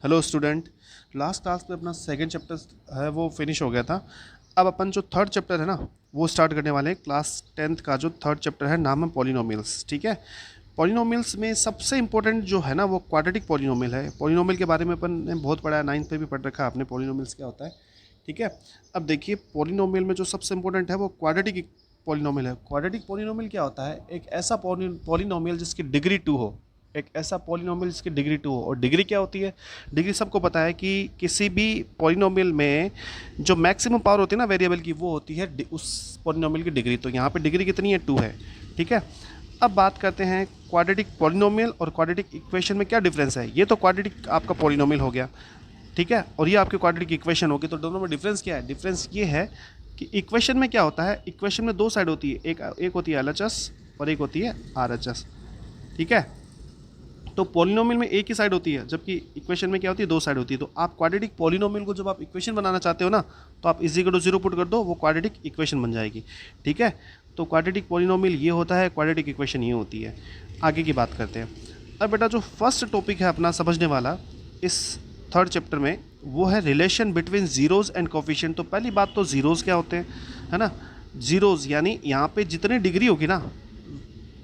Hello student. Last class में अपना second chapter है वो फिनिश हो गया था। अब अपन जो थर्ड चैप्टर है ना वो स्टार्ट करने वाले हैं। क्लास टेंथ का जो थर्ड चैप्टर है नाम है पॉलिनोमियल्स। ठीक है, पॉलिनोमियल्स में सबसे इंपॉर्टेंट जो है ना वो क्वाड्रेटिक पॉलिनोमियल है। पॉलिनोमियल के बारे में अपन ने बहुत पढ़ा है, नाइन्थ में भी पढ़ रखा है आपने पॉलिनोमियल्स क्या होता है। ठीक है, अब देखिए पॉलिनोमियल में जो सबसे इंपॉर्टेंट है वो क्वाड्रेटिक पॉलिनोमियल है। क्वाड्रेटिक पॉलिनोमियल क्या होता है? एक ऐसा पॉलिनोमियल जिसकी डिग्री 2 हो। एक ऐसा पॉलिनोमियल जिसकी डिग्री 2 हो। और डिग्री क्या होती है? डिग्री सबको पता है कि किसी भी पॉलिनोमियल में जो मैक्सिमम पावर होती है ना वेरिएबल की, वो होती है उस पॉलिनोमियल की डिग्री। तो यहाँ पे डिग्री कितनी है? 2 है। ठीक है, अब बात करते हैं क्वाड्रेटिक पॉलिनोमियल और क्वाड्रेटिक इक्वेशन में क्या डिफरेंस है। ये तो क्वाड्रेटिक आपका पॉलिनोमियल हो गया, ठीक है, और ये आपकी क्वाड्रेटिक इक्वेशन होगी। तो दोनों में डिफरेंस क्या है? डिफरेंस ये है कि इक्वेशन में क्या होता है, इक्वेशन में दो साइड होती है, एक होती है एलएचएस और एक होती है आरएचएस। ठीक है, तो पॉलिनोमियल में एक ही साइड होती है, जबकि इक्वेशन में क्या होती है? दो साइड होती है। तो आप क्वाड्रेटिक पॉलिनोमियल को जब आप इक्वेशन बनाना चाहते हो ना, तो आप इज इक्वल टू 0 पुट कर दो, वो क्वाड्रेटिक इक्वेशन बन जाएगी। ठीक है, तो क्वाड्रेटिक पॉलिनोमियल ये होता है, क्वाड्रेटिक इक्वेशन ये होती है। आगे की बात करते हैं। अब बेटा जो फर्स्ट टॉपिक है अपना समझने वाला इस थर्ड चैप्टर में, वो है relation between zeros and coefficient. तो पहली बात तो जीरोज़ क्या होते हैं, है ना। जीरोज़ यानी यहाँ पे जितनी डिग्री होगी ना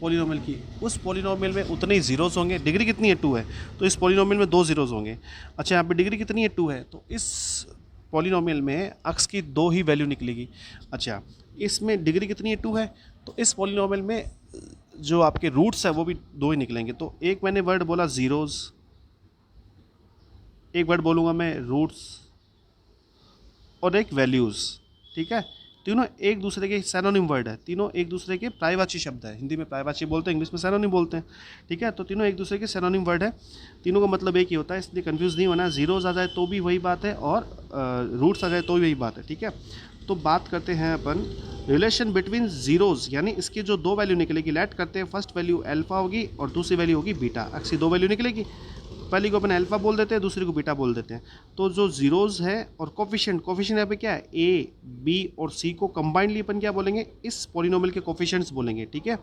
पॉलिनोमियल की, उस पॉलिनोमियल में उतने ही जीरोस होंगे। डिग्री कितनी है? 2 है, तो इस पॉलिनोमियल में 2 जीरोस होंगे। अच्छा, यहाँ पे डिग्री कितनी है? 2 है, तो इस पॉलिनोमियल में एक्स की 2 ही वैल्यू निकलेगी। अच्छा, इसमें डिग्री कितनी है? 2 है, तो इस पॉलिनोमियल में जो आपके रूट्स है वो भी 2 ही निकलेंगे। तो एक मैंने वर्ड बोला जीरोस, एक वर्ड बोलूँगा मैं रूट्स, और एक वैल्यूज़। ठीक है, तीनों एक दूसरे के सैनोनिम वर्ड है, तीनों एक दूसरे के पर्यायवाची शब्द है। हिंदी में पर्यायवाची बोलते हैं, इंग्लिश में सैनोनिम बोलते हैं। ठीक है, तो तीनों एक दूसरे के सैनोनिम वर्ड है, तीनों का मतलब एक ही होता है, इसलिए कंफ्यूज नहीं होना। जीरोज आ जाए तो भी वही बात है और रूट्स आ जाए तो भी वही बात है। ठीक है, तो बात करते हैं अपन रिलेशन बिटवीन जीरोज, यानी इसकी जो दो वैल्यू निकलेगी। लेट करते हैं फर्स्ट वैल्यू अल्फा होगी और दूसरी वैल्यू होगी बीटा। एक्स की दो वैल्यू निकलेगी, पहली को अपन अल्फा बोल देते हैं, दूसरी को बीटा बोल देते हैं। तो जो जीरोज है और कोफिशिएंट, कोफिशिएंट यहाँ पे क्या है? ए, बी और सी को कंबाइंडली अपन क्या बोलेंगे? इस पॉलिनोमियल के कोफिशिएंट्स बोलेंगे। ठीक है,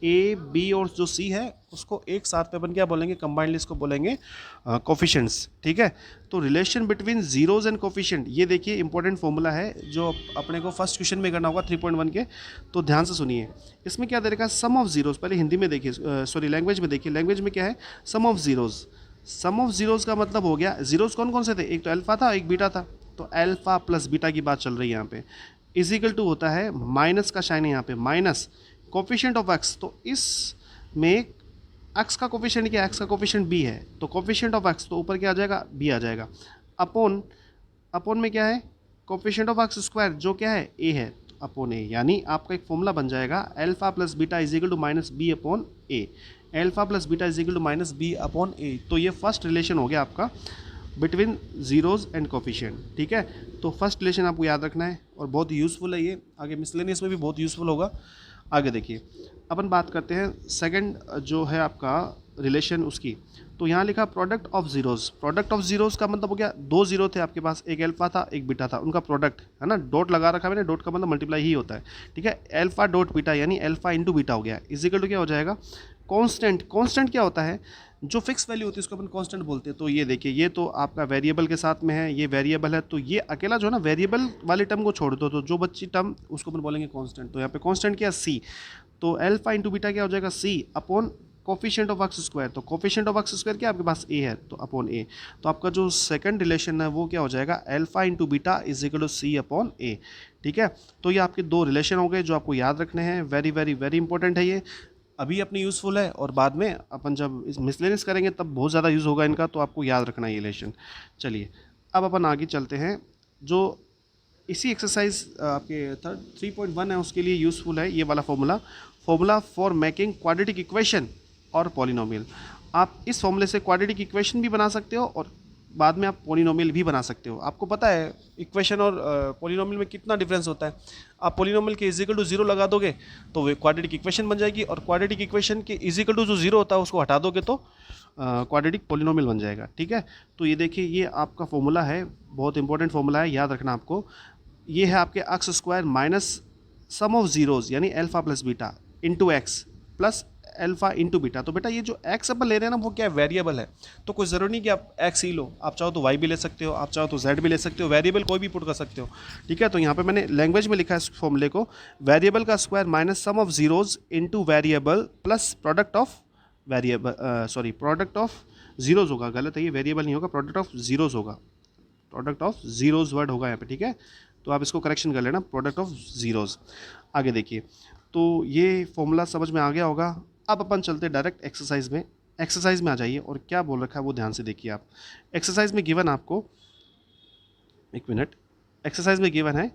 ए, बी और जो सी है उसको एक साथ पे अपन क्या बोलेंगे? कंबाइंडली इसको बोलेंगे कोफिशिएंट्स। ठीक है, तो relation between zeros and coefficient, ये देखिए इंपॉर्टेंट फॉर्मूला है जो अपने को फर्स्ट क्वेश्चन में करना होगा 3.1 के। तो ध्यान से सुनिए, इसमें क्या दे रखा है? Sum of zeros. पहले हिंदी में देखिए, सॉरी लैंग्वेज में देखिए, लैंग्वेज में क्या है? Sum of zeros. Sum of zeros का मतलब हो गया, जीरोज कौन कौन से थे? एक तो अल्फा था, एक बीटा था। तो अल्फा प्लस बीटा की बात चल रही है यहाँ पे। इज इक्वल टू होता है, माइनस का साइन है यहाँ पे, माइनस कोफिशिएंट ऑफ एक्स। तो इस में एक्स का कोफिशिएंट क्या है? एक्स का कोफिशिएंट बी है, तो कोफिशिएंट ऑफ एक्स तो ऊपर क्या आ जाएगा? बी आ जाएगा। अपॉन, अपॉन में क्या है? कोफिशिएंट ऑफ एक्स स्क्वायर जो क्या है? ए है, अपॉन ए। यानी आपका एक फॉर्मूला बन जाएगा alpha plus beta is equal to minus B upon A. Alpha plus beta is equal to minus B upon A. तो ये फर्स्ट रिलेशन हो गया आपका बिटवीन जीरोज एंड कोफिशिएंट। ठीक है, तो फर्स्ट रिलेशन आपको याद रखना है और बहुत यूज़फुल है ये, आगे मिसलेनियस में भी बहुत यूज़फुल होगा। आगे देखिए, अपन बात करते हैं सेकंड जो है आपका रिलेशन उसकी। तो यहाँ लिखा product of zeros. Product of zeros का मतलब हो गया, दो जीरो थे आपके पास, एक अल्फा था एक बीटा था, उनका प्रोडक्ट है ना। डॉट लगा रखा है मैंने, डॉट का मतलब मल्टीप्लाई ही होता है। ठीक है, अल्फा डॉट बीटा यानी अल्फा इंटू बीटा हो गया, इजिकल टू क्या हो जाएगा? कांस्टेंट। कांस्टेंट क्या होता है? जो फिक्स वैल्यू होती है उसको अपन कांस्टेंट बोलते हैं। तो ये देखिए, ये तो आपका वेरिएबल के साथ में है, ये वेरिएबल है, तो ये अकेला जो है ना वेरिएबल वाले टर्म को छोड़ दो, तो जो बच्ची टर्म उसको अपन बोलेंगे कांस्टेंट। तो यहाँ पे कांस्टेंट क्या? सी। तो अल्फा इंटू बीटा क्या हो जाएगा? C upon coefficient of X square. तो कोफिशिएंट ऑफ एक्स स्क्वायर क्या आपके पास? ए है, तो अपॉन ए। तो आपका जो सेकंड रिलेशन है वो क्या हो जाएगा? Alpha into beta is equal to C upon A. ठीक है, तो ये आपके दो रिलेशन हो गए जो आपको याद रखने हैं। वेरी वेरी वेरी इंपॉर्टेंट है ये, अभी अपनी यूज़फुल है और बाद में अपन जब इस मिसलेनियस करेंगे तब बहुत ज़्यादा यूज़ होगा इनका, तो आपको याद रखना है ये रिलेशन। चलिए अब अपन आगे चलते हैं। जो इसी एक्सरसाइज आपके थर्ड 3.1 है उसके लिए यूज़फुल है ये वाला formula, formula for making quadratic equation और पॉलिनोमियल। आप इस फॉर्मूले से क्वाड्रेटिक इक्वेशन भी बना सकते हो और बाद में आप पॉलिनोमियल भी बना सकते हो। आपको पता है इक्वेशन और पॉलिनोमियल में कितना डिफरेंस होता है। आप पॉलिनोमियल के इजिकल टू जीरो लगा दोगे तो वो क्वाड्रेटिक इक्वेशन बन जाएगी, और क्वाड्रेटिक इक्वेशन के इजिकल टू जो जीरो होता है उसको हटा दोगे तो क्वाड्रेटिक पॉलिनोमियल बन जाएगा। ठीक है, तो ये देखिए, ये आपका फॉर्मूला है, बहुत इंपॉर्टेंट फॉर्मूला है, याद रखना आपको। ये है आपके X square minus sum of zeros यानी alpha plus beta into X plus alpha into beta. तो बेटा ये जो एक्स अपन ले रहे हैं ना वो क्या है, वेरिएबल है, तो कोई ज़रूरी नहीं कि आप एक्स ही लो, आप चाहो तो वाई भी ले सकते हो, आप चाहो तो जेड भी ले सकते हो, वेरिएबल कोई भी पुट कर सकते हो। ठीक है, तो यहाँ पे मैंने लैंग्वेज में लिखा है इस फॉर्मूले को, वेरिएबल का square minus sum of zeros into variable plus product of variable, sorry product of zeros होगा, गलत है ये, वेरिएबल नहीं होगा, प्रोडक्ट ऑफ जीरोज होगा, प्रोडक्ट ऑफ जीरोज वर्ड होगा यहाँ पे। ठीक है, तो आप इसको करेक्शन कर लेना, प्रोडक्ट ऑफ जीरोज। आगे देखिए, तो ये फॉर्मूला समझ में आ गया होगा। अब अपन चलते डायरेक्ट एक्सरसाइज में। एक्सरसाइज में आ जाइए और क्या बोल रखा है वो ध्यान से देखिए आप। एक्सरसाइज में गिवन आपको, एक मिनट, एक्सरसाइज में गिवन है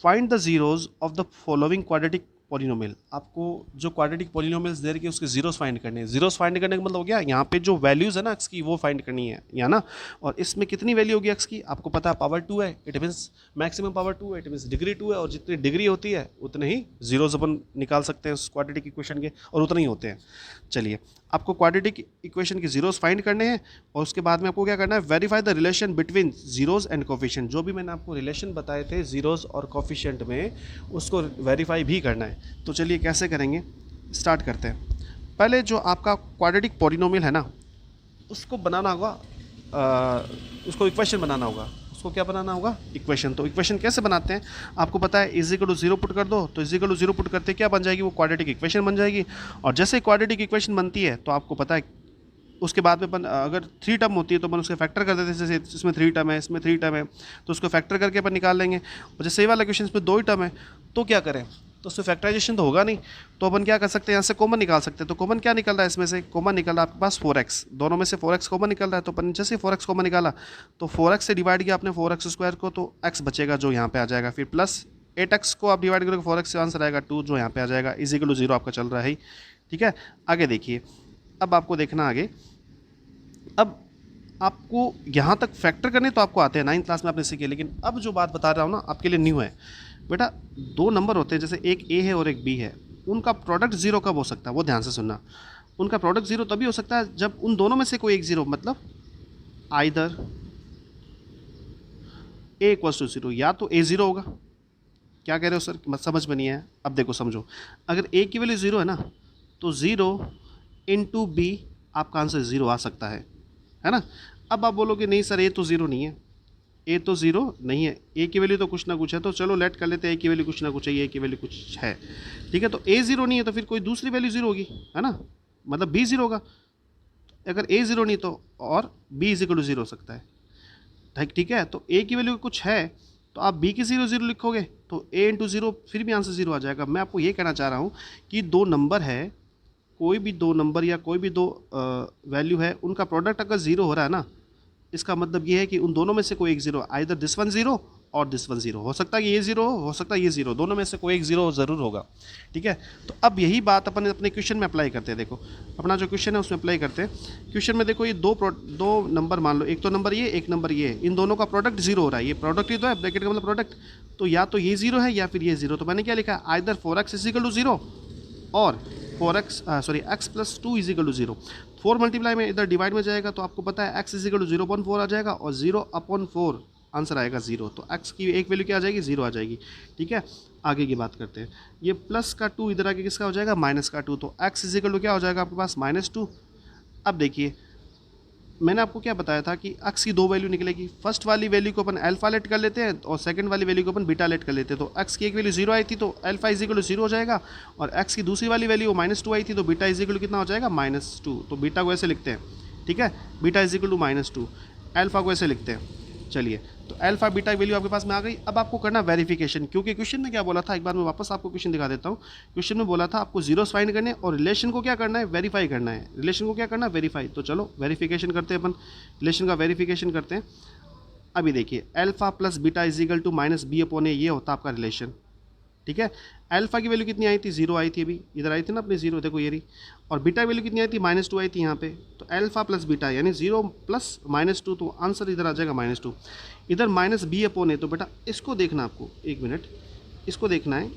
find the zeros of the following quadratic polynomial. आपको जो क्वाड्रेटिक पॉलिनोमियल्स दे रखे उसके जीरोस फाइंड करने हैं। जीरोस फाइंड करने का मतलब हो गया यहाँ पे जो वैल्यूज़ है ना एक्स की वो फाइंड करनी है यहाँ ना, और इसमें कितनी वैल्यू होगी एक्स की, आपको पता है पावर 2 है, इट मीन्स मैक्सिमम पावर 2 है, इट मीन्स डिग्री 2 है, और जितनी डिग्री होती है उतने ही जीरोस अपन निकाल सकते हैं उस क्वाड्रेटिक इक्वेशन के, और उतने ही होते हैं। चलिए, आपको क्वाड्रेटिक इक्वेशन के जीरोस फाइंड करने हैं, और उसके बाद में आपको क्या करना है, verify the relation between zeros and coefficient. जो भी मैंने आपको रिलेशन बताए थे जीरोस और कोफिशिएंट में, उसको वेरीफाई भी करना है। तो चलिए कैसे करेंगे, स्टार्ट करते हैं। पहले जो आपका क्वाड्रेटिक पॉलिनोमियल है ना, उसको बनाना होगा, उसको इक्वेशन बनाना होगा। उसको क्या बनाना होगा, इक्वेशन। तो इक्वेशन कैसे बनाते हैं, आपको पता है, इज इक्वल टू 0 पुट कर दो, तो इज इक्वल टू 0 पुट करते क्या बन जाएगी, वो क्वाड्रेटिक इक्वेशन बन जाएगी। और जैसे क्वाड्रेटिक इक्वेशन बनती है तो आपको पता है उसके बाद में अपन अगर 3 टर्म होती है तो अपन उसके फैक्टर कर देते हैं, जैसे इसमें 3 टर्म है, इसमें 3 टर्म है, तो उसको फैक्टर करके अपन निकाल लेंगे। और जैसे ये वाला क्वेश्चन इसमें 2 ही टर्म है, तो क्या करें, तो उससे फैक्टराइजेशन तो होगा नहीं, तो अपन क्या कर सकते हैं, यहाँ से कॉमन निकाल सकते हैं। तो कॉमन क्या निकल रहा है, इसमें से कॉमन निकल रहा है आपके पास 4x, दोनों में से 4x कॉमन निकल रहा है। तो अपन जैसे 4x कॉमन निकाला तो 4x से डिवाइड किया आपने 4x स्क्वायर को, तो x बचेगा जो यहाँ पे आ जाएगा, फिर प्लस 8x को आप डिवाइड करोगे 4x से, आंसर आएगा 2 जो यहाँ पे आ जाएगा, इज इक्वल टू 0 आपका चल रहा है। ठीक है, आगे देखिए, अब आपको देखना आगे, अब आपको यहाँ तक फैक्टर करने तो आपको आते हैं, 9th क्लास में आपने सीखे, लेकिन अब जो बात बता रहा हूँ ना आपके लिए न्यू है। बेटा 2 नंबर होते हैं, जैसे एक ए है और एक बी है, उनका प्रोडक्ट 0 कब हो सकता है, वो ध्यान से सुनना। उनका प्रोडक्ट 0 तभी हो सकता है जब उन दोनों में से कोई एक 0, मतलब आइदर ए इक्वल्स टू 0, या तो ए 0 होगा। क्या कह रहे हो सर, मत समझ में नहीं है, अब देखो समझो, अगर ए की वैल्यू 0 है ना, तो 0 इंटू बी आपका आंसर 0 आ सकता है ना। अब आप बोलोगे नहीं सर ए तो 0 नहीं है, ए तो 0 नहीं है, ए की वैल्यू तो कुछ ना कुछ है, तो चलो लेट कर लेते हैं ए की वैल्यू कुछ ना कुछ है, ए की वैल्यू कुछ है। ठीक है, तो ए 0 नहीं है तो फिर कोई दूसरी वैल्यू 0 होगी, है ना, मतलब बी 0 होगा। अगर ए 0 नहीं तो और बी इज इक्वल टू 0 हो सकता है। ठीक है, तो ए की वैल्यू कुछ है तो आप बी की 0 0 लिखोगे, तो ए इंटू 0 फिर भी आंसर 0 आ जाएगा। मैं आपको ये कहना चाह रहा हूँ कि 2 नंबर है, कोई भी 2 नंबर या कोई भी 2 वैल्यू है, उनका प्रोडक्ट अगर 0 हो रहा है ना, इसका मतलब ये है कि उन दोनों में से कोई एक 0, आइदर दिस वन 0 और दिस वन 0, हो सकता है कि ये 0 हो सकता है ये 0, दोनों में से कोई एक 0 ज़रूर होगा। ठीक है, तो अब यही बात अपन अपने क्वेश्चन में अप्लाई करते हैं। देखो अपना जो क्वेश्चन है उसमें अप्लाई करते हैं। क्वेश्चन में देखो ये दो नंबर मान लो, एक तो नंबर ये, एक नंबर ये, इन दोनों का प्रोडक्ट 0 हो रहा है, ये प्रोडक्ट ही तो है, ब्रैकेट का मतलब प्रोडक्ट, तो या तो ये 0 है या फिर ये 0। तो मैंने क्या लिखा, either 4x is equal to 0 और x plus 2 is equal to 0। 4 multiply में इधर डिवाइड में जाएगा तो आपको पता है x इज इक्वल टू 0/4 आ जाएगा, और 0/4 आंसर आएगा 0। तो x की एक वैल्यू क्या आ जाएगी, 0 आ जाएगी। ठीक है, आगे की बात करते हैं। ये प्लस का 2 इधर आगे किसका हो जाएगा, माइनस का 2, तो x इज इक्वल टू क्या हो जाएगा आपके पास, -2। अब देखिए मैंने आपको क्या बताया था कि x की 2 वैल्यू निकलेगी, फर्स्ट वाली वैल्यू को अपन अल्फा लेट कर लेते हैं और सेकंड वाली वैल्यू को अपन बीटा लेट कर लेते हैं। तो x की एक वैल्यू 0 आई थी तो अल्फा इज इक्वल टू 0 हो जाएगा, और x की दूसरी वाली वैल्यू -2 आई थी तो बीटा इज इक्वल टू कितना हो जाएगा, -2। तो बीटा को ऐसे लिखते हैं, ठीक है, beta is equal to -2, alpha को ऐसे लिखते हैं। चलिए, तो अल्फा बीटा वैल्यू आपके पास में आ गई। अब आपको करना वेरिफिकेशन, क्योंकि क्वेश्चन में क्या बोला था, एक बार मैं वापस आपको क्वेश्चन दिखा देता हूँ। क्वेश्चन में बोला था आपको जीरोस फाइंड करने और रिलेशन को क्या करना है, वेरीफाई करना है। रिलेशन को क्या करना है, वेरीफाई। तो चलो वेरिफिकेशन करते हैं अपन, रिलेशन का वेरिफिकेशन करते हैं। अभी देखिए alpha plus beta is equal to -b/a, ये होता है आपका रिलेशन। ठीक है, अल्फा की वैल्यू कितनी आई थी, 0 आई थी, अभी इधर आई थी ना अपनी 0, देखो ये रही। और बीटा वैल्यू कितनी आई थी, -2 आई थी यहाँ पे। तो अल्फा प्लस बीटा यानी 0 प्लस -2, तो आंसर इधर आ जाएगा -2। इधर -b/a, तो बेटा इसको देखना आपको, एक मिनट, इसको देखना है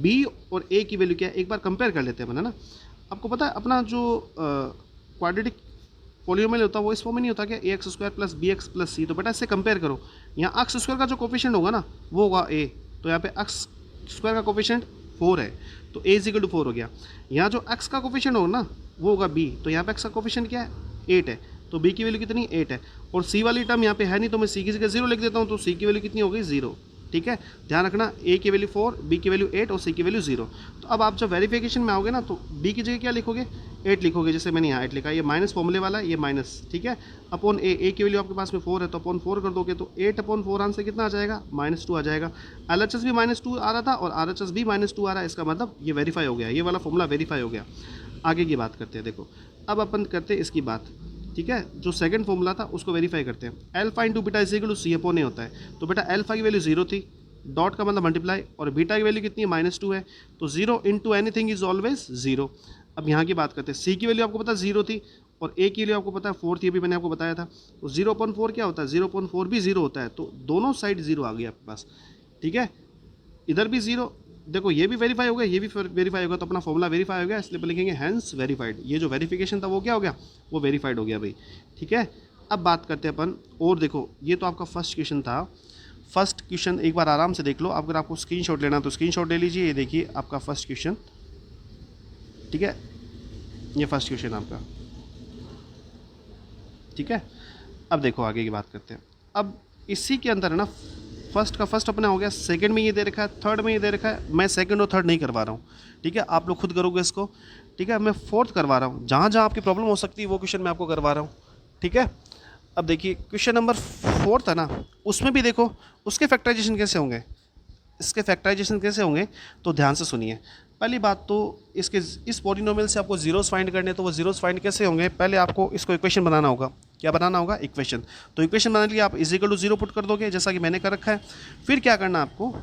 b और a की वैल्यू क्या है, एक बार कंपेयर कर लेते हैं अपन, है ना। आपको पता है अपना जो क्वाड्रेटिक पॉलिनोमियल होता है वो इस फॉर्म में नहीं होता क्या, ax² plus bx plus c। तो बेटा इससे कंपेयर करो, यहाँ x² का जो कोफिशिएंट होगा ना वो होगा a, तो यहाँ पे x² का कोफिशिएंट 4 है, तो a इज इक्वल टू 4 हो गया। यहाँ जो x का कोफिशिएंट होगा ना वो होगा b, तो यहाँ पे x का कोफिशिएंट क्या है 8 है, तो b की वैल्यू कितनी 8 है। और c वाली टर्म यहाँ पे है नहीं तो मैं c की जगह 0 लिख देता हूँ, तो c की वैल्यू कितनी हो गई 0। ठीक है, ध्यान रखना a की वैल्यू 4, b की वैल्यू 8 और c की वैल्यू 0। तो अब आप जब वेरिफिकेशन में आओगे ना तो b की जगह क्या लिखोगे 8 लिखोगे, जैसे मैंने यहाँ 8 लिखा, ये माइनस फॉर्मूले वाला है, ये माइनस, ठीक है, अपॉन a की वैल्यू आपके पास में 4 है तो अपॉन 4 कर दोगे तो 8/4 आंसर कितना आ जाएगा -2 आ जाएगा। LHS भी -2 आ रहा था और RHS भी -2 आ रहा है, इसका मतलब ये वेरीफाई हो गया, ये वाला फॉर्मूला वेरीफाई हो गया। आगे की बात करते हैं, देखो अब अपन करते हैं इसकी बात, ठीक है, जो सेकंड फॉर्मूला था उसको वेरीफाई करते हैं। Alpha into beta is equal to c/a होता है, तो बेटा अल्फा की वैल्यू 0 थी, डॉट का मतलब मल्टीप्लाई, और बीटा की वैल्यू कितनी है -2 है, तो 0 इंटू एनीथिंग इज ऑलवेज 0। अब यहाँ की बात करते हैं, c की वैल्यू आपको पता है 0 थी और a की वैल्यू आपको पता है 4 थी, अभी मैंने आपको बताया था, तो 0/4 क्या होता है 0/4 भी 0 होता है, तो दोनों साइड 0 आ गई आपके पास। ठीक है, इधर भी 0, देखो ये भी वेरीफाई हो गया, ये भी वेरीफाई होगा, तो अपना फॉर्मूला वेरीफाई हो गया, इसलिए पे लिखेंगे हैंस वेरीफाइड। ये जो वेरिफिकेशन था वो क्या हो गया, वो वेरीफाइड हो गया भाई। ठीक है, अब बात करते हैं अपन, और देखो ये तो आपका फर्स्ट क्वेश्चन था। फर्स्ट क्वेश्चन एक बार आराम से देख लो, अगर आपको स्क्रीनशॉट लेना तो स्क्रीनशॉट ले लीजिए। ये देखिए आपका फर्स्ट क्वेश्चन, ठीक है, ये फर्स्ट क्वेश्चन आपका, ठीक है। अब देखो आगे की बात करते हैं। अब इसी के अंदर है ना, फर्स्ट का फर्स्ट अपना हो गया, सेकंड में ये दे रखा है, थर्ड में ये दे रखा है, मैं सेकंड और थर्ड नहीं करवा रहा हूँ, ठीक है, आप लोग खुद करोगे इसको, ठीक है। मैं फोर्थ करवा रहा हूँ, जहाँ जहाँ आपकी प्रॉब्लम हो सकती है वो क्वेश्चन मैं आपको करवा रहा हूँ, ठीक है। अब देखिए क्वेश्चन नंबर 4 है ना, उसमें भी देखो उसके फैक्टराइजेशन कैसे होंगे, इसके फैक्टराइजेशन कैसे होंगे, तो ध्यान से सुनिए। पहली बात तो इसके इस पॉलिनोमियल से आपको जीरोस फाइंड करने, तो वो जीरोस फाइंड कैसे होंगे, पहले आपको इसको इक्वेशन बनाना होगा। क्या बनाना होगा, इक्वेशन। तो इक्वेशन बनाने के लिए आप इज इक्वल टू 0 पुट कर दोगे, जैसा कि मैंने कर रखा है। फिर क्या करना आपको,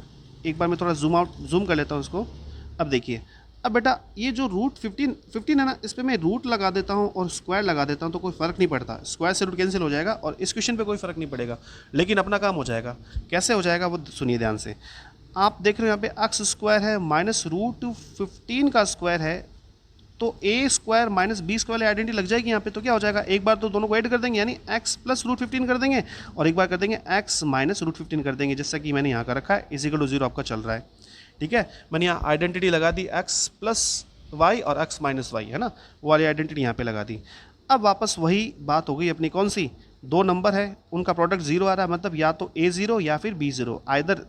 एक बार मैं थोड़ा जूम कर लेता हूँ इसको। अब देखिए, अब बेटा ये जो रूट 15 है ना, इस पर मैं रूट लगा देता हूँ और स्क्वायर लगा देता हूँ तो कोई फ़र्क नहीं पड़ता, स्क्वायर से रूट कैंसिल हो जाएगा और इस क्वेश्चन पे कोई फ़र्क नहीं पड़ेगा, लेकिन अपना काम हो जाएगा। कैसे हो जाएगा वो सुनिए ध्यान से। आप देख रहे हो यहाँ पे x स्क्वायर है माइनस रूट 15 का स्क्वायर है, तो a square minus B square वाली आइडेंटिटी लग जाएगी यहाँ पे। तो क्या हो जाएगा, एक बार तो दोनों को ऐड कर देंगे यानी x प्लस रूट 15 कर देंगे, और एक बार कर देंगे x माइनस रूट 15 कर देंगे, जैसा कि मैंने यहाँ का रखा है इज इक्वल टू 0 आपका चल रहा है। ठीक है, मैंने यहाँ आइडेंटिटी लगा दी x प्लस वाई और x माइनस वाई, है ना, वो वाली आइडेंटिटी यहाँ पे लगा दी। अब वापस वही बात हो गई अपनी, कौन सी, दो नंबर है उनका प्रोडक्ट 0 आ रहा है, मतलब या तो a0 या फिर b0, आइदर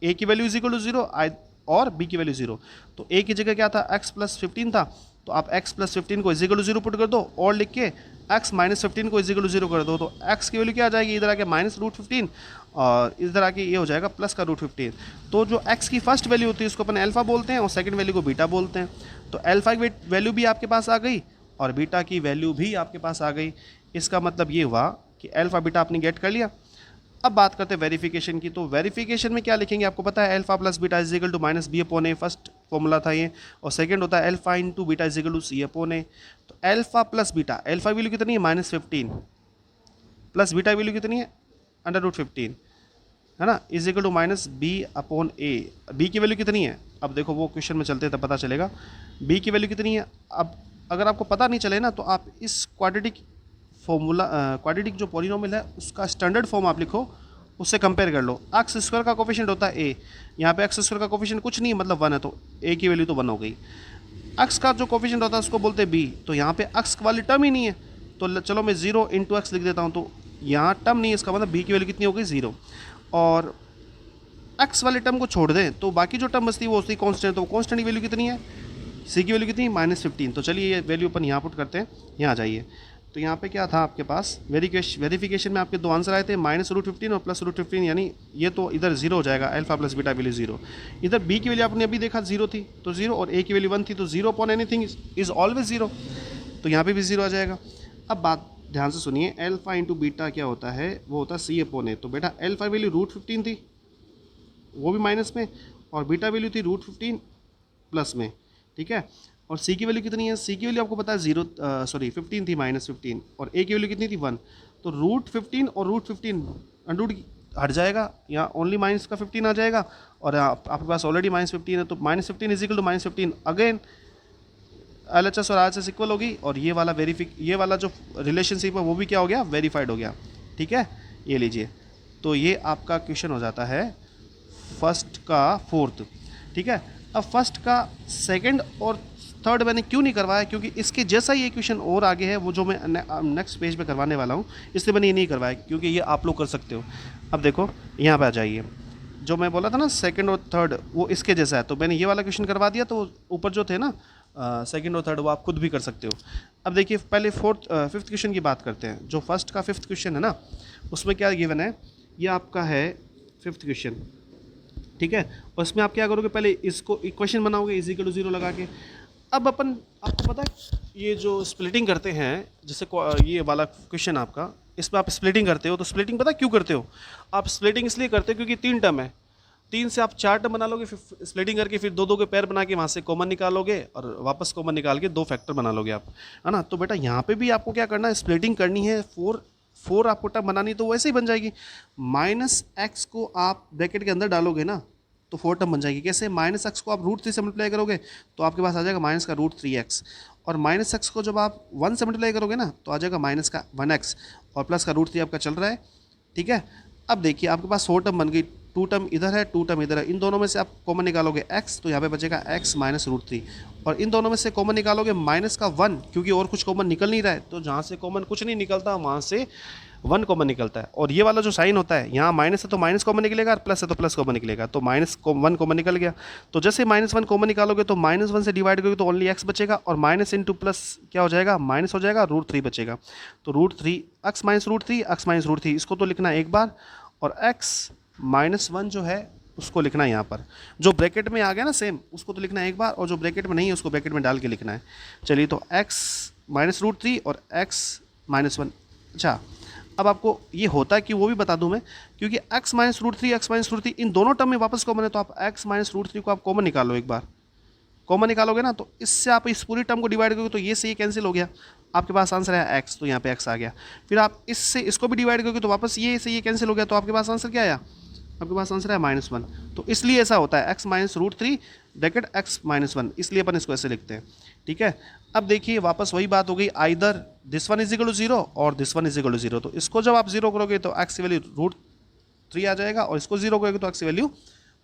a की वैल्यू इज इक्वल टू 0 और b की वैल्यू 0। तो a की जगह क्या था, x प्लस 15 था, तो आप x प्लस 15 को इज इक्वल टू 0 पुट कर दो और लिख के x माइनस 15 को इज इक्वल टू 0 कर दो, तो x की वैल्यू क्या आ जाएगी, इधर आके माइनस रूट 15 और इधर आके ये हो जाएगा प्लस का रूट 15। तो जो x की फर्स्ट वैल्यू होती है उसको अपन अल्फा बोलते हैं और सेकंड वैल्यू को बीटा बोलते हैं। तो अल्फा की वैल्यू भी आपके पास आ गई और बीटा की वैल्यू भी आपके पास आ गई। इसका मतलब ये हुआ कि अल्फा बीटा आपने गेट कर लिया। अब बात करते हैं वेरिफिकेशन की, तो वेरिफिकेशन में क्या लिखेंगे, आपको पता है alpha plus beta is equal to minus B upon A, first formula था ये, और सेकंड होता है alpha into beta is equal to C upon A. तो alpha plus beta, alpha value कितनी है -15 प्लस बीटा वैल्यू कितनी है √15, है ना, is equal to minus B upon A. B की वैल्यू कितनी है, अब देखो वो क्वेश्चन में चलते तब पता चलेगा बी की वैल्यू कितनी है। अब अगर आपको पता नहीं चले ना तो आप इस क्वाड्रेटिक फॉर्मूला, क्वाड्रेटिक जो पॉलिनोमियल है उसका स्टैंडर्ड फॉर्म आप लिखो, उससे कंपेयर कर लो। एक्स स्क्वायर का कोफिशिएंट होता है ए, यहाँ पे एक्स स्क्वायर का कोफिशिएंट कुछ नहीं मतलब 1 है, तो ए की वैल्यू तो 1 हो गई। एक्स का जो कोफिशिएंट होता है उसको बोलते हैं बी, तो यहाँ पे एक्स वाली टर्म ही नहीं है, तो चलो मैं 0 इंटू एक्स लिख देता हूँ, तो यहाँ टर्म नहीं है, इसका मतलब बी की वैल्यू कितनी हो गई 0। और एक्स वाले टर्म को छोड़ दें तो बाकी जो टर्म बचती है वो उसकी कॉन्स्टेंट, तो कॉन्स्टेंट की वैल्यू कितनी है, सी की वैल्यू कितनी है -15। तो चलिए ये वैल्यू अपन यहाँ पुट करते हैं, यहाँ आ जाइए। तो यहाँ पे क्या था आपके पास, वेरिफिकेशन में आपके दो आंसर आए थे, -√15 और +√15, यानी ये तो इधर 0 हो जाएगा, अल्फा प्लस बीटा वैल्यू 0। इधर बी की वैल्यू आपने अभी देखा 0 थी तो 0, और ए की वैल्यू 1 थी तो 0 अपॉन एनीथिंग इज ऑलवेज 0, तो यहाँ पे भी 0 आ जाएगा। अब बात ध्यान से सुनिए, अल्फा इंटू बीटा क्या होता है, वो होता है सी अपॉन ए। तो बेटा अल्फा वैल्यू √15 थी, वो भी माइनस में, और बीटा वैल्यू थी √15 प्लस में, ठीक है। और सी की वैल्यू कितनी है, सी की वैल्यू आपको पता है 15 थी -15, और ए की वैल्यू कितनी थी 1, तो √15 और √15 अंडरूट हट जाएगा, यहाँ ओनली माइनस का 15 आ जाएगा, और आपके पास ऑलरेडी -15 है, तो -15 is equal to -15, again LHS और RHS इक्वल होगी, और ये वाला जो रिलेशनशिप है वो भी क्या हो गया, वेरीफाइड हो गया। ठीक है, ये लीजिए, तो ये आपका क्वेश्चन हो जाता है फर्स्ट का 4th। ठीक है, अब फर्स्ट का सेकंड और थर्ड मैंने क्यों नहीं करवाया, क्योंकि इसके जैसा ही क्वेश्चन और आगे है वो जो मैं नेक्स्ट पेज पे करवाने वाला हूँ, इसलिए मैंने ये नहीं करवाया, क्योंकि ये आप लोग कर सकते हो। अब देखो यहाँ पे आ जाइए, जो मैं बोला था ना सेकंड और थर्ड वो इसके जैसा है, तो मैंने ये वाला क्वेश्चन करवा दिया, तो ऊपर जो थे ना सेकंड और थर्ड वो आप खुद भी कर सकते हो। अब देखिए पहले फिफ्थ क्वेश्चन की बात करते हैं। जो फर्स्ट का फिफ्थ क्वेश्चन है ना, उसमें क्या गिवन है, ये आपका है फिफ्थ क्वेश्चन, ठीक है। और इसमें आप क्या करोगे, पहले इसको इक्वेशन बनाओगे इज इक्वल टू 0 लगा के। अब आपको पता है ये जो स्प्लिटिंग करते हैं, जैसे ये वाला क्वेश्चन आपका, इसमें आप स्प्लिटिंग करते हो, तो स्प्लिटिंग पता क्यों करते हो आप? स्प्लिटिंग इसलिए करते हो क्योंकि 3 टर्म है, 3 से आप 4 टर्म बना लोगे, फिर स्प्लिटिंग करके फिर 2 2 के पैर बना के वहाँ से कॉमन निकालोगे और वापस कॉमन निकाल के 2 फैक्टर बना लोगे आप, है ना। तो बेटा यहाँ पे भी आपको क्या करना है, स्प्लिटिंग करनी है, 4 आपको टर्म बनानी, तो वैसे ही बन जाएगी। -x को आप ब्रैकेट के अंदर डालोगे ना तो 4 टर्म बन जाएगी। कैसे? -x को आप √3 से मल्टीप्लाई करोगे तो आपके पास आ जाएगा माइनस का √3x, और -x को जब आप 1 से मल्टीप्लाई करोगे ना तो आ जाएगा माइनस का 1x, और प्लस का √3 आपका चल रहा है, ठीक है। अब देखिए आपके पास 4 टर्म बन गई, 2 टर्म इधर है, 2 टर्म इधर है, इन दोनों में से आप कॉमन निकालोगे x, तो यहाँ पे बचेगा x माइनस √3, और इन दोनों में से कॉमन निकालोगे माइनस का 1, क्योंकि और कुछ कॉमन निकल नहीं रहा है, तो जहाँ से कॉमन कुछ नहीं निकलता वहाँ से 1 कॉमन निकलता है। और ये वाला जो साइन होता है, यहाँ माइनस है तो माइनस कॉमन निकलेगा, और प्लस है तो प्लस कॉमन निकलेगा, तो -1 कॉमन निकल गया। तो जैसे -1 कॉमन निकालोगे तो -1 से डिवाइड करोगे तो ओनली x बचेगा, और माइनस इंटू प्लस क्या हो जाएगा, माइनस हो जाएगा, √3 बचेगा। तो √3 x माइनस √3, x माइनस √3 इसको तो लिखना है एक बार, और x -1 जो है उसको लिखना है यहाँ पर, जो ब्रैकेट में आ गया ना सेम उसको तो लिखना है एक बार, और जो ब्रैकेट में नहीं है उसको ब्रैकेट में डाल के लिखना है। चलिए, तो x माइनस √3 और x -1। अच्छा, अब आपको ये होता है कि वो भी बता दूं मैं, क्योंकि x माइनस √3 x माइनस √3 इन दोनों टर्म में वापस कॉमन है, तो आप x माइनस √3 को आप कॉमन निकालो एक बार। कॉमन निकालोगे ना तो इससे आप इस पूरी टर्म को डिवाइड करोगे तो ये से ये कैंसिल हो गया, आपके पास आंसर है x, तो यहाँ पे x आ गया। फिर आप इससे इसको भी डिवाइड करोगे तो वापस ये से ये कैंसिल हो गया, तो आपके पास आंसर क्या आया, आपके पास आंसर है -1। तो इसलिए ऐसा होता है x माइनस √3 ब्रैकेट x -1, इसलिए अपन इसको ऐसे लिखते हैं, ठीक है। अब देखिए वापस वही बात हो गई, either this one is equal to 0 और this one is equal to 0, तो इसको जब आप 0 करोगे तो x की वैल्यू √3 आ जाएगा, और इसको 0 करोगे तो x की वैल्यू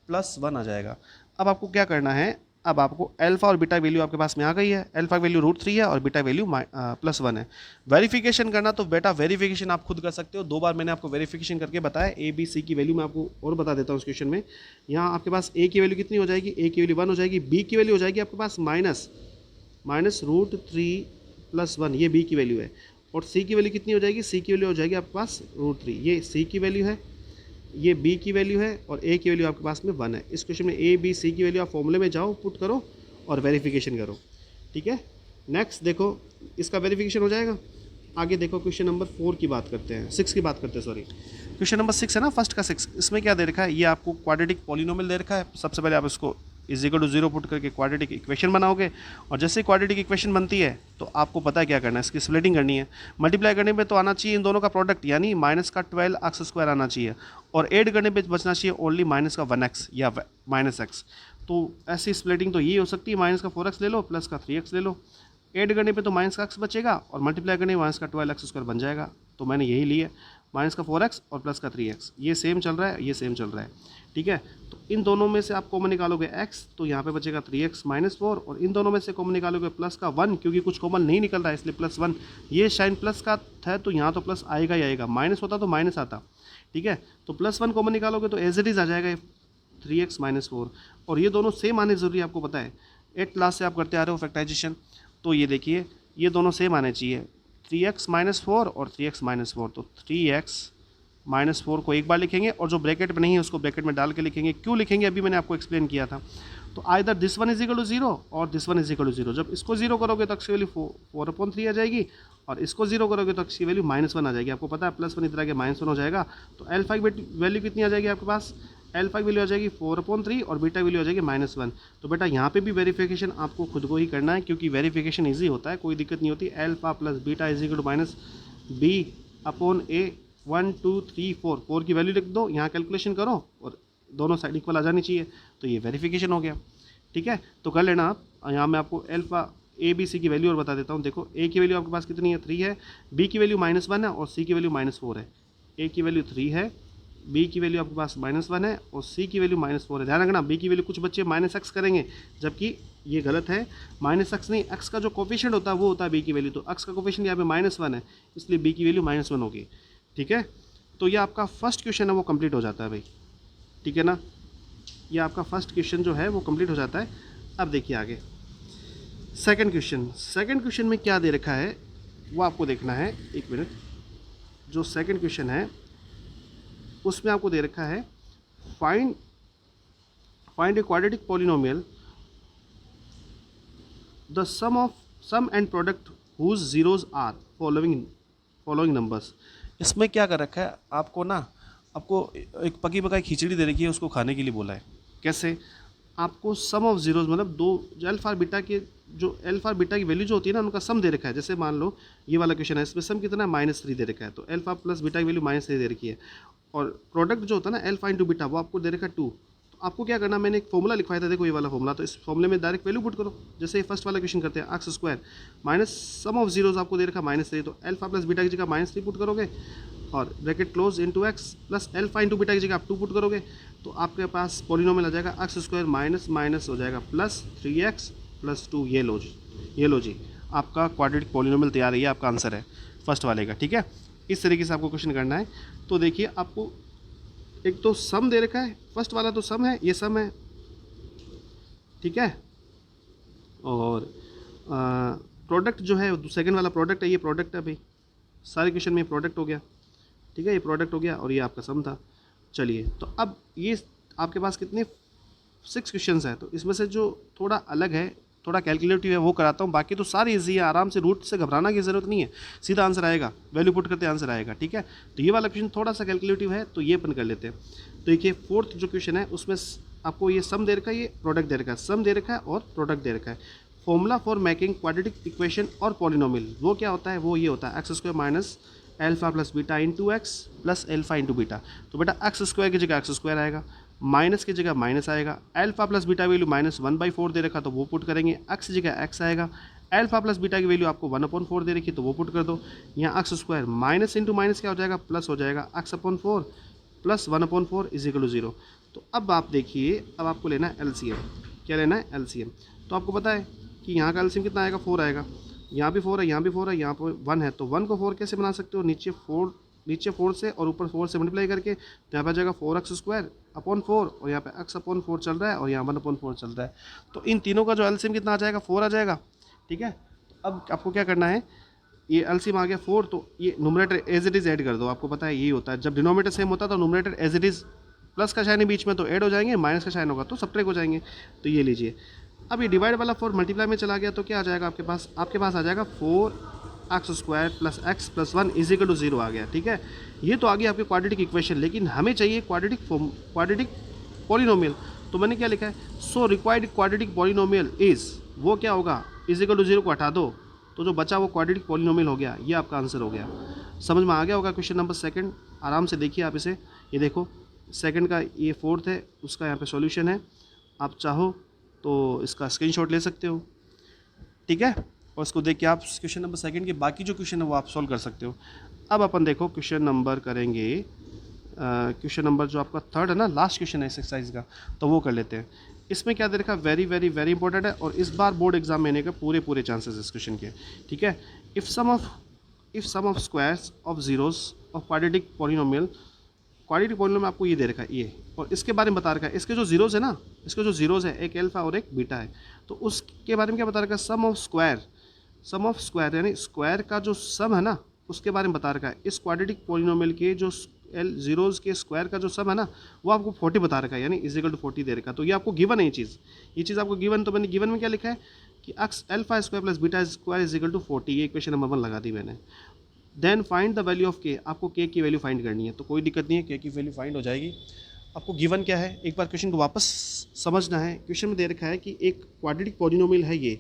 +1 आ जाएगा। अब आपको क्या करना है, अब आपको अल्फा और बीटा वैल्यू आपके पास में आ गई है, अल्फा वैल्यू √3 है और बीटा वैल्यू +1 है। वेरिफिकेशन करना तो बेटा वेरिफिकेशन आप खुद कर सकते हो, 2 बार मैंने आपको वेरिफिकेशन करके बताया। ए बी सी की वैल्यू मैं आपको और बता देता हूँ उस क्वेश्चन में। यहाँ आपके पास ए की वैल्यू कितनी हो जाएगी, ए की वैल्यू 1 हो जाएगी, बी की वैल्यू हो जाएगी आपके पास -√3 + 1, ये बी की वैल्यू है, और सी की वैल्यू कितनी हो जाएगी, सी की वैल्यू हो जाएगी आपके पास √3, ये सी की वैल्यू है, ये बी की वैल्यू है, और ए की वैल्यू आपके पास में 1 है। इस क्वेश्चन में ए बी सी की वैल्यू आप फॉर्मूले में जाओ, पुट करो और वेरिफिकेशन करो, ठीक है। नेक्स्ट देखो इसका वेरिफिकेशन हो जाएगा। आगे देखो क्वेश्चन नंबर 4 की बात करते हैं, 6 की बात करते हैं, सॉरी क्वेश्चन नंबर 6 है ना, फर्स्ट का 6। इसमें क्या दे रखा है, ये आपको क्वाड्रेटिक पॉलिनोमियल दे रखा है। सबसे पहले आप इसको इज इक्वल टू 0 पुट करके क्वाड्रेटिक इक्वेशन बनाओगे, और जैसे क्वाड्रेटिक इक्वेशन बनती है तो आपको पता है क्या करना है, इसकी स्प्लिटिंग करनी है। मल्टीप्लाई करने पे तो आना चाहिए इन दोनों का प्रोडक्ट, यानी -12x² आना चाहिए, और ऐड करने पे बचना चाहिए ओनली -1x या -x। तो ऐसी स्प्लिटिंग तो ये हो सकती है, -4x ले लो प्लस का 3x ले लो, ऐड करने पे तो -x बचेगा, और मल्टीप्लाई करने -12x² बन जाएगा। तो मैंने यही लिया, -4x और प्लस का 3x, ये सेम चल रहा है, ये सेम चल रहा है, ठीक है। तो इन दोनों में से आप कॉमन निकालोगे x, तो यहाँ पे बचेगा 3x -4, और इन दोनों में से कॉमन निकालोगे प्लस का 1, क्योंकि कुछ कॉमन नहीं निकल रहा है इसलिए +1। ये साइन प्लस का है तो यहाँ तो प्लस आएगा ही आएगा, माइनस होता तो माइनस आता, ठीक है। तो +1 कॉमन निकालोगे तो एज इट इज़ आ जाएगा 3x -4, और ये दोनों सेम आने ज़रूरी है, आपको पता है 8 क्लास से आप करते आ रहे हो फैक्टराइजेशन। तो ये देखिए ये दोनों सेम आने चाहिए, 3x -4 और 3x -4, तो 3x -4 को एक बार लिखेंगे, और जो ब्रैकेट में नहीं है उसको ब्रैकेट में डाल के लिखेंगे। क्यों लिखेंगे अभी मैंने आपको एक्सप्लेन किया था। तो either this one is equal to 0 और this one is equal to 0। जब इसको 0 करोगे तो x की वैल्यू 4/3 आ जाएगी, और इसको 0 करोगे तो x की वैल्यू -1 आ जाएगी। आपको पता है +1 इधर आगे -1 हो जाएगा, तो अल्फा की वैल्यू कितनी आ जाएगी आपके पास, अल्फा की वैल्यू आ जाएगी 4/3 और बीटा वैल्यू आ जाएगी -1। तो बेटा यहाँ पे भी वेरिफिकेशन आपको खुद को ही करना है, क्योंकि वेरिफिकेशन ईजी होता है, कोई दिक्कत नहीं होती। Alpha plus beta is equal to -b/a 1 2 3 4 की वैल्यू लिख दो, यहाँ कैलकुलेशन करो और दोनों साइड इक्वल आ जानी चाहिए, तो ये वेरिफिकेशन हो गया, ठीक है। तो कर लेना आप। यहाँ मैं आपको अल्फा ए बी सी की वैल्यू और बता देता हूँ। देखो ए की वैल्यू आपके पास कितनी है, 3 है, बी की वैल्यू -1 है, और सी की वैल्यू -4 है। ए की वैल्यू 3 है, बी की वैल्यू आपके पास -1 है और सी की वैल्यू -4 है। ध्यान रखना, बी की वैल्यू कुछ बच्चे -x करेंगे, जबकि ये गलत है। -x नहीं, x का जो कोफिशिएंट होता है वो होता है बी की वैल्यू, तो x का कोफिशिएंट यहाँ पे -1 है, इसलिए बी की वैल्यू -1 होगी। ठीक है, तो ये आपका फर्स्ट क्वेश्चन है वो कंप्लीट हो जाता है भाई। ठीक है ना, ये आपका फर्स्ट क्वेश्चन जो है वो कंप्लीट हो जाता है। अब देखिए आगे सेकंड क्वेश्चन। सेकंड क्वेश्चन में क्या दे रखा है वो आपको देखना है। एक मिनट, जो सेकंड क्वेश्चन है उसमें आपको दे रखा है find a quadratic polynomial the sum and product whose zeros are following numbers. इसमें क्या कर रखा है आपको एक पकी पकाई खिचड़ी दे रखी है, उसको खाने के लिए बोला है। कैसे? आपको सम ऑफ जीरोज मतलब दो जो अल्फा और बीटा की वैल्यू जो होती है ना उनका सम दे रखा है। जैसे मान लो ये वाला क्वेश्चन है, इसमें सम कितना है -3 दे रखा है, तो अल्फा प्लस बीटा की वैल्यू -3 दे रखी है, और प्रोडक्ट जो होता है ना अल्फा इंटू बीटा वो आपको दे रखा है 2। तो आपको क्या करना, मैंने एक फॉर्मूला लिखवाया था, देखो ये वाला फॉर्मूला, तो इस फॉर्मूले में डायरेक्ट वैल्यू पुट करो। जैसे फर्स्ट वाला क्वेश्चन करते हैं, x square minus sum of zeros आपको दे रखा -3, तो अल्फा प्लस बीटा की जगह -3 पुट करोगे और bracket close into X plus alpha into beta की जगह आप 2 पुट करोगे, तो आपके पास पॉलिनोमियल आ जाएगा एक्स स्क्वायर माइनस माइनस हो जाएगा प्लस 3x प्लस 2। ये लो जी आपका क्वाड्रेटिक पॉलिनोमियल तैयार है, ये आपका आंसर है फर्स्ट वाले का। ठीक है, इस तरीके से आपको क्वेश्चन करना है। तो देखिए आपको एक तो सम दे रखा है, फर्स्ट वाला तो सम है, ये सम है। ठीक है, और प्रोडक्ट जो है सेकंड वाला प्रोडक्ट है, ये प्रोडक्ट है भाई, सारे क्वेश्चन में प्रोडक्ट हो गया। ठीक है, ये प्रोडक्ट हो गया और ये आपका सम था। चलिए, तो अब ये आपके पास कितने 6 क्वेश्चंस हैं, तो इसमें से जो थोड़ा अलग है, थोड़ा कैलकुलेटिव है, वो कराता हूँ। बाकी तो सारी इजी है, आराम से, रूट से घबराना की ज़रूरत नहीं है, सीधा आंसर आएगा, वैल्यू पुट करते आंसर आएगा। ठीक है, तो ये वाला क्वेश्चन थोड़ा सा कैलकुलेटिव है, तो ये अपन कर लेते हैं। तो देखिए फोर्थ जो क्वेश्चन है उसमें आपको ये सम दे रखा है, ये प्रोडक्ट दे रखा है, सम दे रखा है और प्रोडक्ट दे रखा है। Formula for making quadratic equation और पॉलिनोमियल वो क्या होता है, वो ये होता है x square minus alpha plus beta into X plus alpha into beta. तो बेटा एक्स स्क्वायर की जगह एक्स स्क्वायर आएगा, माइनस की जगह माइनस आएगा, अल्फा प्लस बीटा वैल्यू -1/4 दे रखा तो वो पुट करेंगे, एक्स की जगह एक्स आएगा, अल्फा प्लस बीटा की वैल्यू आपको 1/4 दे रखी तो वो पुट कर दो। यहाँ x square minus into minus क्या हो जाएगा, प्लस हो जाएगा, x/4 plus 1/4 is equal to 0। तो अब आप देखिए, अब आपको लेना है एलसीएम। क्या लेना है, एलसीएम। तो आपको पता है कि यहाँ का एलसीएम कितना आएगा, 4 आएगा, यहाँ भी 4 है, यहाँ भी 4 है, यहाँ पर 1 है, तो 1 को 4 कैसे बना सकते हो, नीचे 4 से और ऊपर 4 से मल्टीप्लाई करके, तो यहाँ पर आ जाएगा 4x² और यहाँ पे x/4 चल रहा है और यहाँ 1/4 चल रहा है। तो इन तीनों का जो एलसीएम कितना आ जाएगा, 4 आ जाएगा। ठीक है, तो अब आपको क्या करना है, ये एलसीएम आ गया 4, तो ये numerator as it is add कर दो। आपको पता है यही होता है, जब डिनोमिनेटर सेम होता है तो numerator as it is, plus का साइन है बीच में तो ऐड हो जाएंगे, माइनस का साइन होगा तो सब्ट्रैक्ट हो जाएंगे। तो ये लीजिए, अब ये डिवाइड वाला 4 मल्टीप्लाई में चला गया तो क्या आ जाएगा आपके पास आ जाएगा 4x² plus x plus 1 is equal to 0 आ गया। ठीक है, ये तो आ गई आपकी क्वाड्रेटिक इक्वेशन, लेकिन हमें चाहिए क्वाड्रेटिक पॉलिनोमियल। तो मैंने क्या लिखा है, so required quadratic polynomial is, वो क्या होगा, इज इक्वल टू 0 को हटा दो तो जो बचा वो क्वाड्रेटिक पॉलिनोमियल हो गया। ये आपका आंसर हो गया। समझ में आ गया होगा क्वेश्चन नंबर सेकंड, आराम से देखिए आप इसे। ये देखो सेकंड का ये फोर्थ है, उसका यहाँ पे सॉल्यूशन है, आप चाहो तो इसका स्क्रीनशॉट ले सकते हो। ठीक है, और इसको देख के आप क्वेश्चन नंबर सेकंड के बाकी जो क्वेश्चन है वो आप सॉल्व कर सकते हो। अब अपन देखो क्वेश्चन नंबर करेंगे, क्वेश्चन नंबर जो आपका थर्ड है ना, लास्ट क्वेश्चन है इस एक्सरसाइज का, तो वो कर लेते हैं। इसमें क्या दे रखा है, वेरी वेरी वेरी इंपॉर्टेंट है और इस बार बोर्ड एग्जाम में आने के पूरे चांसेस इस क्वेश्चन के। ठीक है, if sum of squares of zeros of quadratic polynomial आपको ये दे रखा है ये, और इसके बारे में बता रखा है, इसके जो जीरोस है ना, इसके जो जीरोस है, एक अल्फा और एक बीटा है, तो उसके बारे में क्या बता रखा है, सम ऑफ स्क्वायर यानी स्क्वायर का जो सम है ना उसके बारे में बता रखा है। इस क्वाड्रेटिक पॉलिनोमियल के जो जीरोस के स्क्वायर का जो सम है ना वो आपको 40 बता रखा है, यानी इज इक्वल टू 40 दे रखा है। तो ये आपको गिवन है, ये चीज़ आपको गिवन। तो मैंने गिवन में क्या लिखा है कि alpha square plus beta square is equal to 40, ये इक्वेशन नंबर 1 लगा दी मैंने। Then find the value of K, आपको के की वैल्यू फाइंड करनी है, तो कोई दिक्कत नहीं है, के की वैल्यू फाइंड हो जाएगी। आपको गिवन क्या है, एक बार क्वेश्चन को वापस समझना है। क्वेश्चन में दे रखा है कि एक क्वाड्रेटिक पॉलिनोमियल है ये,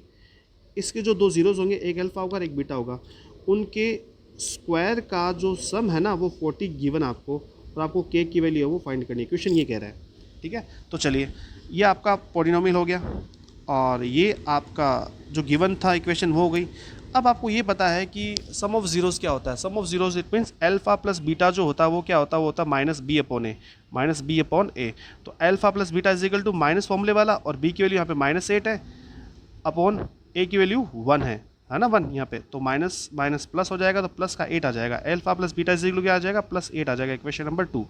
इसके जो 2 जीरोज होंगे, एक अल्फा होगा और एक बीटा होगा, उनके स्क्वायर का जो सम है ना वो 40 गिवन आपको, और आपको के की वैल्यू है वो फाइंड करनी है। क्वेश्चन ये कह रहा है। ठीक है, तो चलिए, ये आपका पॉलिनोमियल हो गया और ये आपका जो गिवन था इक्वेशन वो हो गई। अब आपको ये पता है कि सम ऑफ जीरोज़ क्या होता है, sum of zeros it means alpha plus beta जो होता है वो क्या होता है, वो होता है minus B upon A, minus B upon A. तो alpha plus beta is equal to minus फॉर्मूले वाला, और बी की वैल्यू यहाँ पे -8 है अपॉन ए की वैल्यू 1 है ना, 1 यहाँ पे, तो माइनस माइनस प्लस हो जाएगा, तो प्लस का 8 आ जाएगा, alpha plus beta is equal to क्या आ जाएगा, +8 आ जाएगा, इक्वेशन नंबर 2।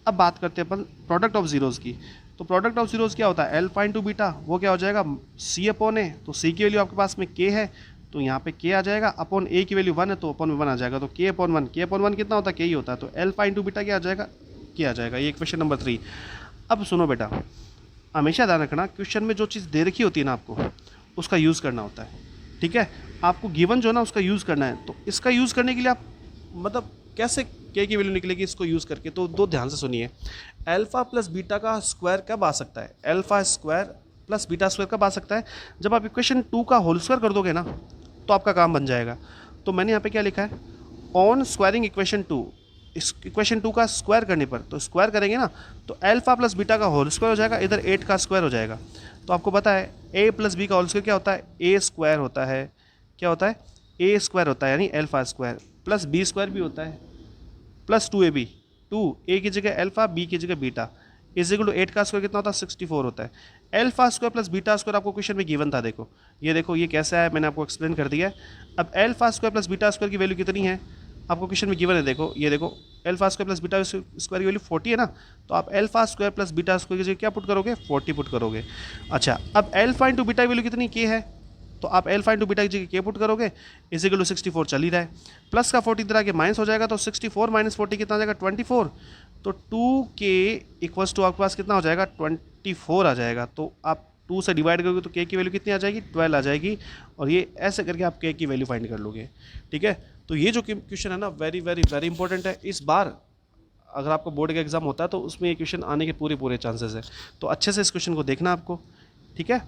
अब बात करते हैं अपन प्रोडक्ट ऑफ जीरोज़ की। तो प्रोडक्ट ऑफ जीरोज़ क्या होता है, अल्फा इंटू बीटा, वो क्या हो जाएगा सी अपॉन ए, तो सी की वैल्यू आपके पास में के है, तो यहाँ पे के आ जाएगा, अपॉन ए की वैल्यू 1 है तो अपॉन 1 आ जाएगा, तो के अपॉन 1, के अपॉन 1 कितना होता है, के ही होता है, तो अल्फा इंटू बीटा क्या आ जाएगा, के आ जाएगा। ये क्वेश्चन नंबर 3। अब सुनो बेटा, हमेशा ध्यान रखना क्वेश्चन में जो चीज़ दे रखी होती है ना आपको, उसका यूज़ करना होता है, ठीक है। आपको गिवन जो है ना उसका यूज़ करना है, तो इसका यूज़ करने के लिए आप मतलब कैसे के की वैल्यू निकलेगी इसको यूज़ करके, तो दो ध्यान से सुनिए। अल्फा प्लस बीटा का स्क्वायर कब आ सकता है, alpha square plus beta square कब आ सकता है, जब आप इक्वेशन 2 का होल स्क्वायर कर दोगे ना, तो आपका काम बन जाएगा। तो मैंने यहाँ पे क्या लिखा है, ऑन स्क्वायरिंग इक्वेशन 2, इस इक्वेशन 2 का स्क्वायर करने पर, तो स्क्वायर करेंगे ना तो अल्फा प्लस बीटा का होल स्क्वायर हो जाएगा, इधर 8 का स्क्वायर हो जाएगा। तो आपको पता है ए प्लस बी का होल स्क्वायर क्या होता है, ए स्क्वायर होता है, क्या होता है, ए स्क्वायर होता है, यानी alpha square, plus B square भी होता है, प्लस 2ab, 2 ए की जगह अल्फा, बी की जगह बीटा, इज इक्वल टू 8 का स्क्वायर कितना होता है, 64 होता है। Alpha square plus beta square आपको क्वेश्चन में गिवन था, देखो ये देखो ये कैसा है, मैंने आपको एक्सप्लेन कर दिया है। अब alpha square plus beta square की वैल्यू कितनी है आपको क्वेश्चन में गिवन है, देखो ये देखो alpha square plus beta square की वैल्यू 40 है ना, तो आप alpha square plus beta square की जगह क्या पुट करोगे, 40 पुट करोगे। अच्छा, अब अल्फा इंटू बीटा की वैल्यू कितनी के है, तो आप अल्फा इंटू बीटा की जगह के पुट करोगे, इज इक्वल टू 64 चल ही रहा है, प्लस का 40 इधर आके माइनस हो जाएगा, तो 64 माइनस 40 कितना आ जाएगा, 24, तो 2k इक्वल्स टू आपके पास कितना हो जाएगा, 24 आ जाएगा। तो आप 2 से डिवाइड करोगे तो k की वैल्यू कितनी आ जाएगी, 12 आ जाएगी, और ये ऐसे करके आप k की वैल्यू फाइंड कर लोगे, ठीक है। तो ये जो क्वेश्चन है ना वेरी वेरी वेरी इंपॉर्टेंट है, इस बार अगर आपको बोर्ड का एग्जाम होता है तो उसमें ये क्वेश्चन आने के पूरे चांसेस है, तो अच्छे से इस क्वेश्चन को देखना आपको, ठीक है।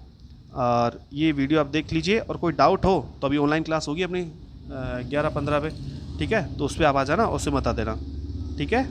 और ये वीडियो आप देख लीजिए, और कोई डाउट हो तो अभी ऑनलाइन क्लास होगी अपनी 11-15 पे, ठीक है, तो उस पर आप आ जाना और उससे बता देना, ठीक है।